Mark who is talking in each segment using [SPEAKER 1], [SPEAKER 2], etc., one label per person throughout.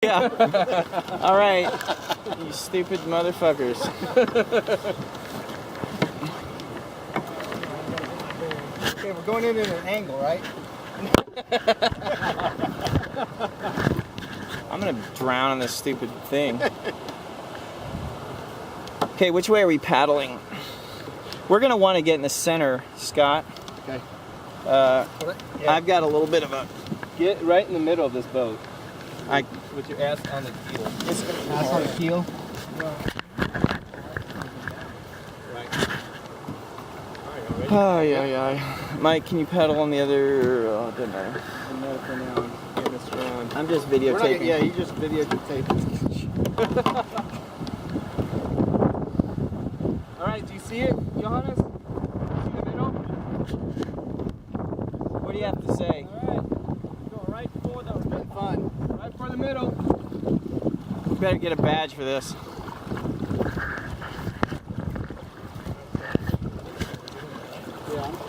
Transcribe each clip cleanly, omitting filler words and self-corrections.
[SPEAKER 1] Yeah. All right. You stupid motherfuckers.
[SPEAKER 2] Okay, we're going in at an angle, right?
[SPEAKER 1] I'm gonna drown on this stupid thing. Okay, which way are we paddling? We're gonna want to get in the center, Scott.
[SPEAKER 2] Okay.
[SPEAKER 1] I've got a little bit of a.
[SPEAKER 3] Get right in the middle of this boat.
[SPEAKER 1] I.
[SPEAKER 3] With your ass on the keel.
[SPEAKER 2] Ass on the keel.
[SPEAKER 1] Oh yeah. Mike, can you paddle on the other? Oh, doesn't matter. I'm just videotaping.
[SPEAKER 2] Yeah, you just videotaping.
[SPEAKER 3] All right, do you see it, Johannes? See the middle?
[SPEAKER 1] What do you have to say?
[SPEAKER 3] All right, go right for the
[SPEAKER 2] Fun.
[SPEAKER 3] right for the middle.
[SPEAKER 1] You better get a badge for this.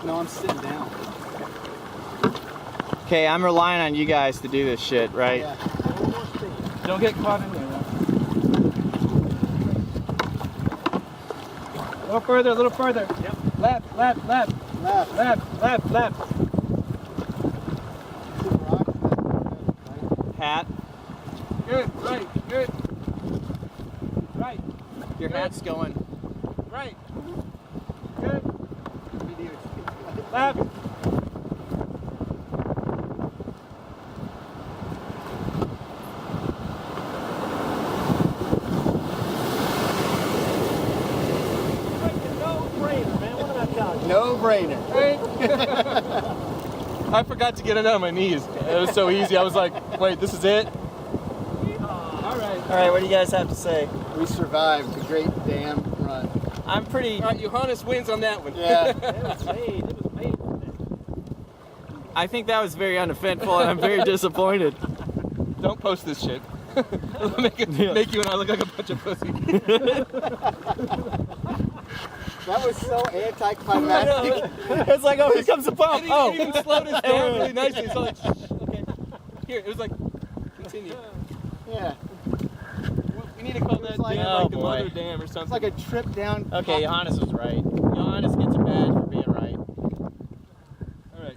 [SPEAKER 2] No, I'm sitting down.
[SPEAKER 1] Okay, I'm relying on you guys to do this shit, right?
[SPEAKER 2] Yeah.
[SPEAKER 3] Don't get caught in there. A little further, a little further. Yep. Left, left, left.
[SPEAKER 2] Left.
[SPEAKER 3] Left, left, left.
[SPEAKER 1] Hat.
[SPEAKER 3] Good, right, good. Right,
[SPEAKER 1] Your hat's going.
[SPEAKER 3] right. Good. Left.
[SPEAKER 2] No brainer.
[SPEAKER 3] I forgot to get it on my knees. It was so easy. I was like, wait, this is it? All right.
[SPEAKER 1] All right, what do you guys have to say?
[SPEAKER 2] We survived the great damn run.
[SPEAKER 1] I'm pretty.
[SPEAKER 3] All right, Johannes wins on that one.
[SPEAKER 2] Yeah.
[SPEAKER 3] It was made.
[SPEAKER 1] I think that was very uneventful, and I'm very disappointed.
[SPEAKER 3] Don't post this shit. make you and I look like a bunch of pussy.
[SPEAKER 2] That was so anticlimactic.
[SPEAKER 1] It's like, oh, here comes the pump.
[SPEAKER 3] It even slowed us down really nicely. So like, okay. Here, it was like, continue.
[SPEAKER 2] Yeah.
[SPEAKER 3] We need to call that
[SPEAKER 2] like-
[SPEAKER 3] dam
[SPEAKER 1] Oh,
[SPEAKER 3] like the
[SPEAKER 1] boy.
[SPEAKER 3] mother dam or
[SPEAKER 2] It's
[SPEAKER 3] something.
[SPEAKER 2] like a trip down.
[SPEAKER 1] Okay, Johannes was right. Johannes gets a badge for being right.
[SPEAKER 3] All right.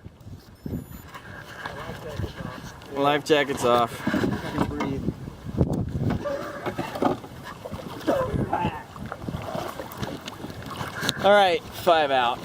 [SPEAKER 1] Life jacket's off.
[SPEAKER 2] Can breathe.
[SPEAKER 1] All right, 5 out.